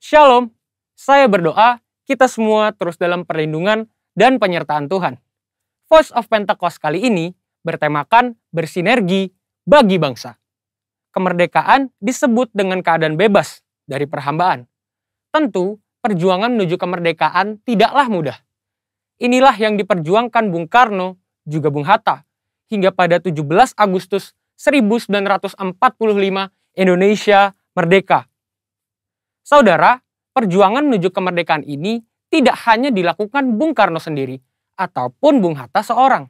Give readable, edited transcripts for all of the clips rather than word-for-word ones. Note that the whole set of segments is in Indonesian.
Shalom, saya berdoa kita semua terus dalam perlindungan dan penyertaan Tuhan. Voice of Pentecost kali ini bertemakan bersinergi bagi bangsa. Kemerdekaan disebut dengan keadaan bebas dari perhambaan. Tentu, perjuangan menuju kemerdekaan tidaklah mudah. Inilah yang diperjuangkan Bung Karno juga Bung Hatta hingga pada 17 Agustus 1945 Indonesia merdeka. Saudara, perjuangan menuju kemerdekaan ini tidak hanya dilakukan Bung Karno sendiri ataupun Bung Hatta seorang.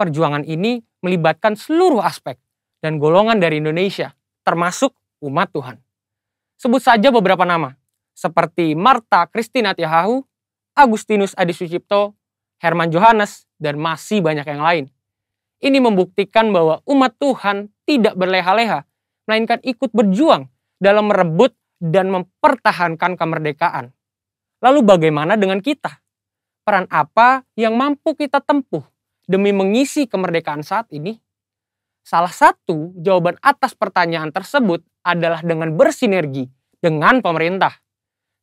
Perjuangan ini melibatkan seluruh aspek dan golongan dari Indonesia, termasuk umat Tuhan. Sebut saja beberapa nama, seperti Martha Christina Tiahahu, Agustinus Adi Sucipto, Herman Johannes, dan masih banyak yang lain. Ini membuktikan bahwa umat Tuhan tidak berleha-leha, melainkan ikut berjuang dalam merebut dan mempertahankan kemerdekaan. Lalu bagaimana dengan kita? Peran apa yang mampu kita tempuh demi mengisi kemerdekaan saat ini? Salah satu jawaban atas pertanyaan tersebut adalah dengan bersinergi dengan pemerintah.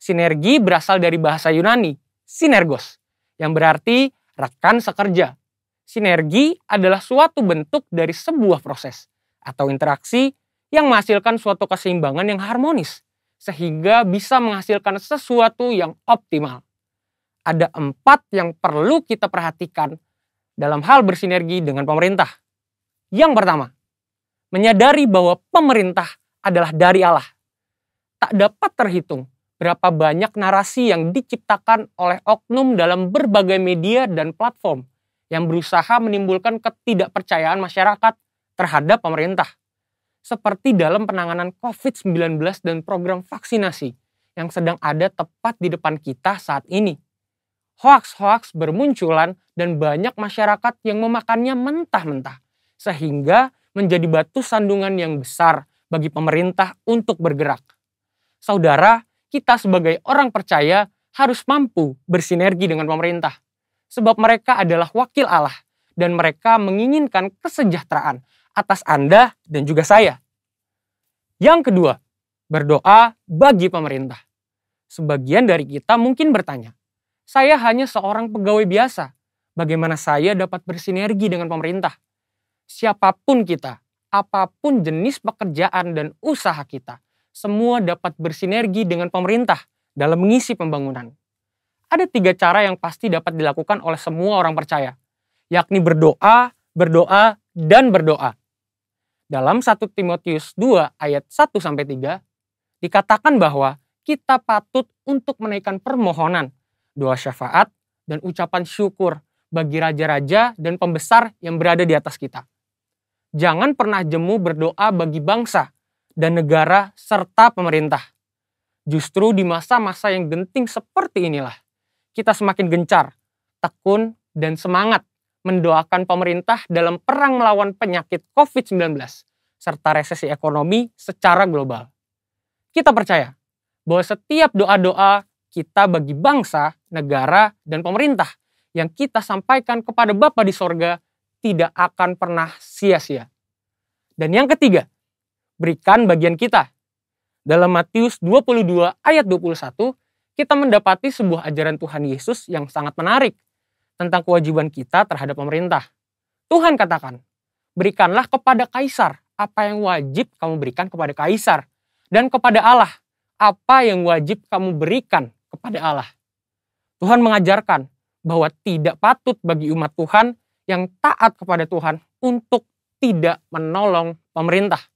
Sinergi berasal dari bahasa Yunani, sinergos, yang berarti rekan sekerja. Sinergi adalah suatu bentuk dari sebuah proses atau interaksi yang menghasilkan suatu keseimbangan yang harmonis, sehingga bisa menghasilkan sesuatu yang optimal. Ada 4 yang perlu kita perhatikan dalam hal bersinergi dengan pemerintah. Yang pertama, menyadari bahwa pemerintah adalah dari Allah. Tak dapat terhitung berapa banyak narasi yang diciptakan oleh oknum dalam berbagai media dan platform yang berusaha menimbulkan ketidakpercayaan masyarakat terhadap pemerintah. Seperti dalam penanganan COVID-19 dan program vaksinasi yang sedang ada tepat di depan kita saat ini. Hoaks-hoaks bermunculan dan banyak masyarakat yang memakannya mentah-mentah, sehingga menjadi batu sandungan yang besar bagi pemerintah untuk bergerak. Saudara, kita sebagai orang percaya harus mampu bersinergi dengan pemerintah, sebab mereka adalah wakil Allah dan mereka menginginkan kesejahteraan atas Anda dan juga saya. Yang kedua, berdoa bagi pemerintah. Sebagian dari kita mungkin bertanya, saya hanya seorang pegawai biasa, bagaimana saya dapat bersinergi dengan pemerintah? Siapapun kita, apapun jenis pekerjaan dan usaha kita, semua dapat bersinergi dengan pemerintah dalam mengisi pembangunan. Ada 3 cara yang pasti dapat dilakukan oleh semua orang percaya, yakni berdoa, berdoa, dan berdoa. Dalam 1 Timotius 2 ayat 1-3, dikatakan bahwa kita patut untuk menaikkan permohonan, doa syafaat, dan ucapan syukur bagi raja-raja dan pembesar yang berada di atas kita. Jangan pernah jemu berdoa bagi bangsa dan negara serta pemerintah. Justru di masa-masa yang genting seperti inilah, kita semakin gencar, tekun, dan semangat mendoakan pemerintah dalam perang melawan penyakit COVID-19 serta resesi ekonomi secara global. Kita percaya bahwa setiap doa-doa kita bagi bangsa, negara, dan pemerintah yang kita sampaikan kepada Bapa di sorga tidak akan pernah sia-sia. Dan yang ketiga, berikan bagian kita. Dalam Matius 22 ayat 21, kita mendapati sebuah ajaran Tuhan Yesus yang sangat menarik tentang kewajiban kita terhadap pemerintah. Tuhan katakan, berikanlah kepada kaisar apa yang wajib kamu berikan kepada kaisar, dan kepada Allah apa yang wajib kamu berikan kepada Allah. Tuhan mengajarkan bahwa tidak patut bagi umat Tuhan yang taat kepada Tuhan untuk tidak menolong pemerintah.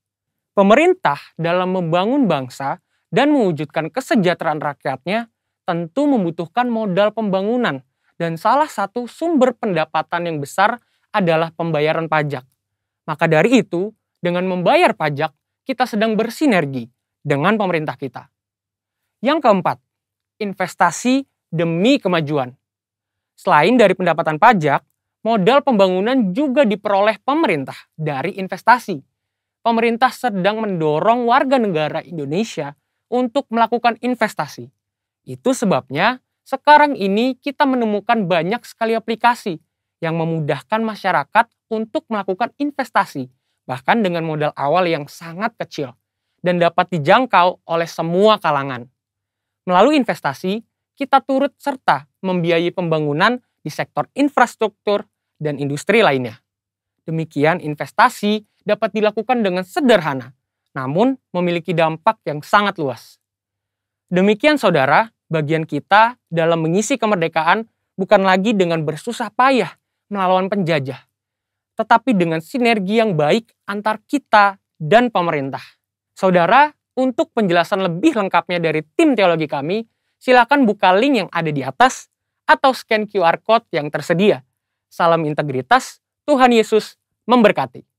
Pemerintah dalam membangun bangsa dan mewujudkan kesejahteraan rakyatnya tentu membutuhkan modal pembangunan, dan salah satu sumber pendapatan yang besar adalah pembayaran pajak. Maka dari itu, dengan membayar pajak, kita sedang bersinergi dengan pemerintah kita. Yang keempat, investasi demi kemajuan. Selain dari pendapatan pajak, modal pembangunan juga diperoleh pemerintah dari investasi. Pemerintah sedang mendorong warga negara Indonesia untuk melakukan investasi. Itu sebabnya sekarang ini kita menemukan banyak sekali aplikasi yang memudahkan masyarakat untuk melakukan investasi, bahkan dengan modal awal yang sangat kecil dan dapat dijangkau oleh semua kalangan. Melalui investasi, kita turut serta membiayai pembangunan di sektor infrastruktur dan industri lainnya. Demikian investasi dapat dilakukan dengan sederhana, namun memiliki dampak yang sangat luas. Demikian saudara, bagian kita dalam mengisi kemerdekaan bukan lagi dengan bersusah payah melawan penjajah, tetapi dengan sinergi yang baik antar kita dan pemerintah. Saudara, untuk penjelasan lebih lengkapnya dari tim teologi kami, silakan buka link yang ada di atas atau scan QR Code yang tersedia. Salam integritas, Tuhan Yesus memberkati.